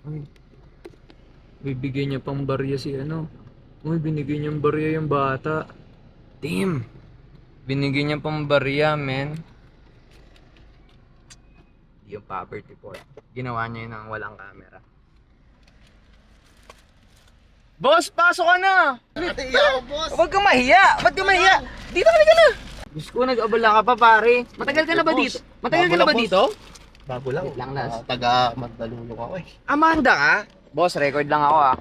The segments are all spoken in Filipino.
Uy, bibigyan niya pang barya si ano. Uy, binigyan niyang barya yung bata. Damn! Binigyan niya pang barya, men. Yung poverty po. Ginawa niya yun ng walang camera. Boss, pasok ka na! Nakatiya ako, boss. Huwag kang mahiya! Ba't ka mahiya? Dito ka na! Diyos ko, nag-abala ka pa, pare. Matagal ka na ba dito? Matagal ka na ba dito? Bago lang. Wait lang, Nas. Taga Mandaluyong ako eh. Amanda ka? Boss, record lang ako ah.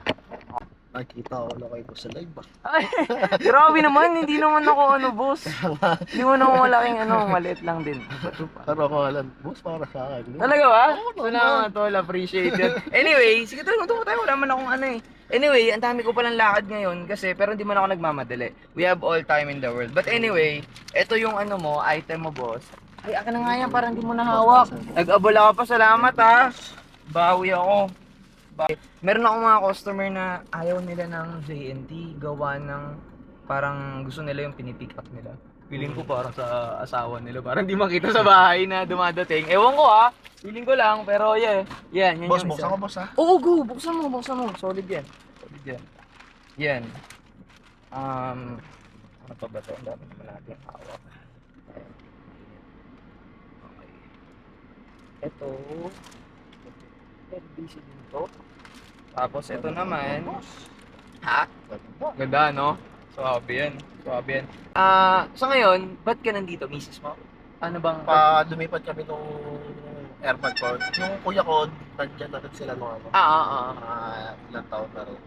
Nakikita ko na kayo sa live ba? Ay, grabe naman, hindi naman ako ano, boss. Hindi mo naman malaking ano, maliit lang din. Pero ako alam, boss para sa akin. Talaga ba? Oo, Salamat, tol. Appreciate it. Anyway, sige tol, magtungo tayo. Wala man akong ano eh. Anyway, ang dami ko palang lakad ngayon kasi pero hindi man ako nagmamadali. We have all time in the world. But anyway, ito yung ano mo, item mo, boss. Ay, akin na nga yan, parang hindi mo nahawak. Nag-abala ka pa, salamat ha. Bawi ako. Meron ako mga customer na ayaw nila ng JNT, gawa ng parang gusto nila yung pinipick up nila. Feeling ko parang sa asawa nila, parang di makita sa bahay na dumadating. Ewan ko ha, feeling ko lang, pero yeah. Yan Boss, yung buksan isa. ko, boss ha? Oo, go, buksan mo. Solid yan. Yan. Ano pa ba ito? Ang dami naman natin hawak. Okay. Ito. LBC din to. Tapos ito naman. Ha? Ganda, no? Swabe yan. Sa ngayon, ba't ka nandito, misis mo? Ano bang... Lumipat kami nung airport ko. Yung kuya ko, nandiyan na rin sila nung ano. Ilang taon na rin.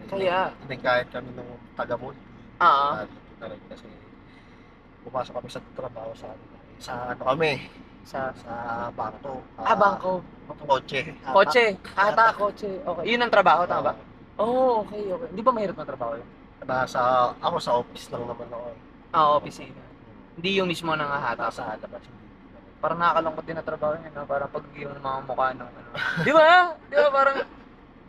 Kaya... Nagkahit kami nung taga-mood. Dito na rin kasi pumasok kami sa trabaho sa ano kami. Sa bangko. bangko. Kotse. Kotse. Kotse. Okay. Yun ang trabaho, tama ba? Oh, okay. Hindi ba mahirap na trabaho yun? Ako sa office lang naman ako. Opisina. Hindi yung mismo nangahata. Sa labas. Parang nakakalungkot din na trabaho niya, no? Parang pag yung mga mukha ng ano. Di ba? Parang,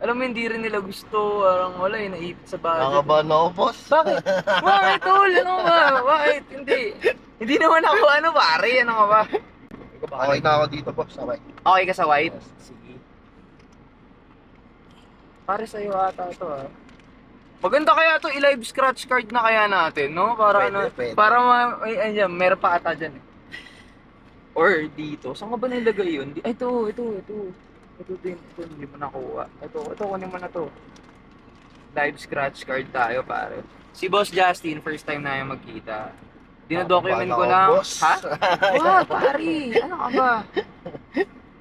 alam mo, hindi rin nila gusto. Parang wala, naipit sa budget. Nakakabahan ako, boss. Bakit? Bakit, tol? Ano ba? Bakit? Hindi naman ako, pare. Ano ka ba? Okay na ako dito, boss. Okay ka sa white? Sige. Pare sa'yo ata ito ah. Maganda kaya to i-live scratch card na kaya natin, no? Para Pwede. para ayan, meron pa ata dyan eh. Or dito. Saan ka ba nilagay yun? Ay, ito din. Ito, hindi mo nakuha. Ito, kunin mo na to. Live scratch card tayo, pare. Si Boss Justin, first time na yung magkita. Dinadocument ko lang. Boss. Ha? What, pare? Ano ka ba?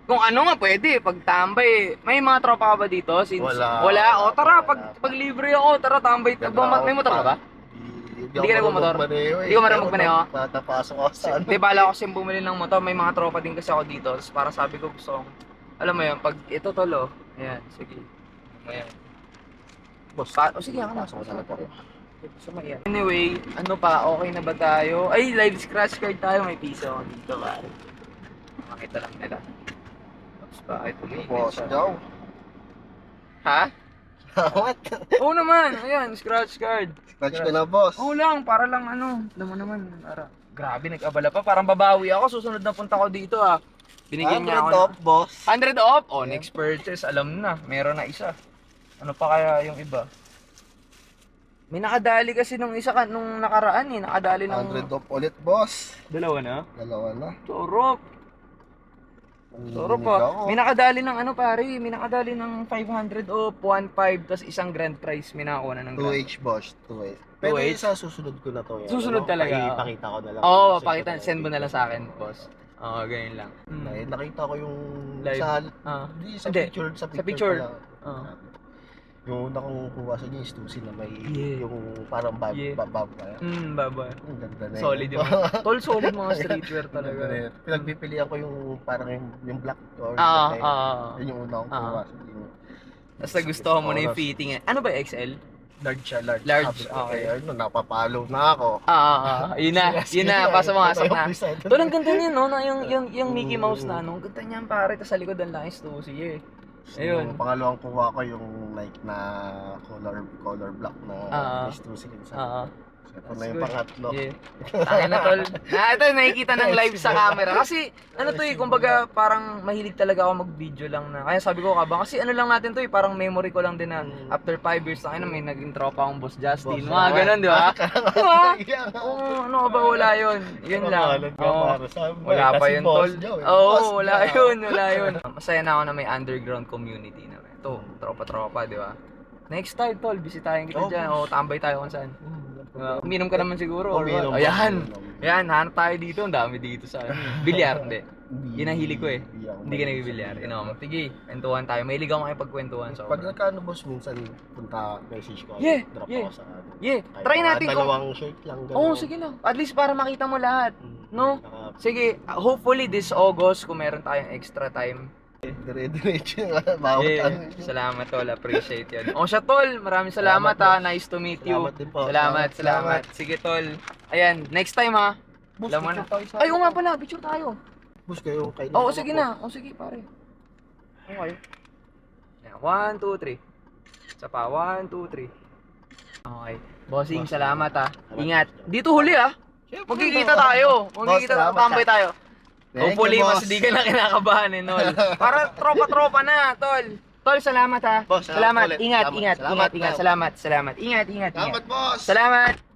Kung ano nga pwede, pagtambay. May mga tropa ka ba dito? Wala? O tara, pag libre ako, tara tambay. May motor ka ba? Hindi ka nagmamotor? Hindi ka marunong magmaneho? Natapasok ako sa ano. Di bala ko kasi bumili ng motor, may mga tropa din kasi ako dito. Tapos para sabi ko gusto kong, alam mo yun, pag ito tolo, ayan, sige. Ayan. Boss, sige, ako na. Anyway, ano pa, okay na ba tayo? Ay, live scratch card tayo, may piso ako dito, pare. Makita lang nila. Tapos bakit umiinit Boss siya? daw. Ha? What? Oo naman, ayan, scratch card. Scratch ko na, boss. Oo lang, para lang ano, alam mo naman, para. Grabe, nag-abala pa, parang babawi ako, susunod na punta ko dito ah. Binigyan niya ako. 100 off, boss. 100 off? Oh, next purchase, alam na, meron na isa. Ano pa kaya yung iba? May nakadali kasi nung isa nung nakaraan eh, nakadali ng 100 off ulit, boss. dalawa na. Dalawa na. Torop. Torop pa. May nakadali ng ano pare, may nakadali ng 500 off, 1.5 tas isang grand prize may nakakuha na ng grand. 2H, boss. 2H. Pero 2H? sa susunod ko na to. Yan. Susunod talaga. Pakita ko na lang. Oo, pakita, send mo na lang sa akin, boss. Oo, ganyan lang. Nakita ko yung Live. sa Hindi, picture. Sa picture. pa lang. Oo. Yung una kong kuha sa niya is Tusi na may Yeah. yung parang baba. Baba. Ang ganda na Solid yun. yung tol, solid mga streetwear talaga. Ganda na yun. Pinagpipilian ko yung parang yung black or yun yung una kong kuha. Tapos nagustuhan mo na yung fitting eh. Ano ba, XL? Large siya, large. Large, Sabi ko, okay. Ayun, napapalo na ako. Yun na, pasa masok na. Umpisa. Tol, ang ganda niya, no? Yung Mickey Mouse na, no? Ang ganda niyan, pare. Tapos sa likod ang langis Tusi eh. Ayun. Yung pangalawang kuha ko yung Nike na color black na Miss Tusi din sa. Ito na yung pangatlo. Yeah. Tangin na tol. Ito nakikita ng live sa camera. Kasi ano to kumbaga parang mahilig talaga ako mag-video lang na. Kaya sabi ko kabang kasi ano lang natin to parang memory ko lang din na after 5 years na may naging tropa akong Boss Justin. Mga ganun, di ba? Di ba? Oo, ano ba wala yun? Yun lang. Wala pa yun tol. Oo, wala yun. Masaya na ako na may underground community na. Ito, tropa-tropa, di ba? Next time tol, bisitahin kita dyan. O, tambay tayo kung saan. Uminom ka naman siguro. Uminom. Ayan, hanap tayo dito. Ang dami dito sa bilyar, hindi. Yun ang hilig ko eh. Hindi ka nagbibilyar. Sige, kwentuhan tayo. Mahilig ako makipagkwentuhan. So, pag nagkano boss, minsan punta message ko. Yeah, Drop yeah. ako sa Try natin kung... dalawang shirt lang. Oo, sige lang. At least para makita mo lahat. No? Sige, hopefully this August, kung meron tayong extra time. Dire-diretso yung bawat ano. Salamat tol, appreciate yun. Siya tol, maraming salamat Nice to meet you. Salamat din po. Salamat. Sige tol. Ayan, next time ha. Boss, Alam mo na. picture tayo sa- Ay, oo nga pala, picture tayo. Boss, kayo kailan? Oo, sige na. Sige pare. Okay. 1, 2, 3. Isa pa, 1, 2, 3. Okay. Bossing, salamat ha. Ingat. Dito huli ha. Magkikita tayo. Tambay tayo. Hopefully, mas di ka na kinakabahan Nol. Para tropa-tropa na, tol. Tol, salamat ha. Boss, Salamat. ulit. Ingat. Salamat. Salamat. Ingat. Salamat, boss. Ingat. Salamat, boss. Salamat.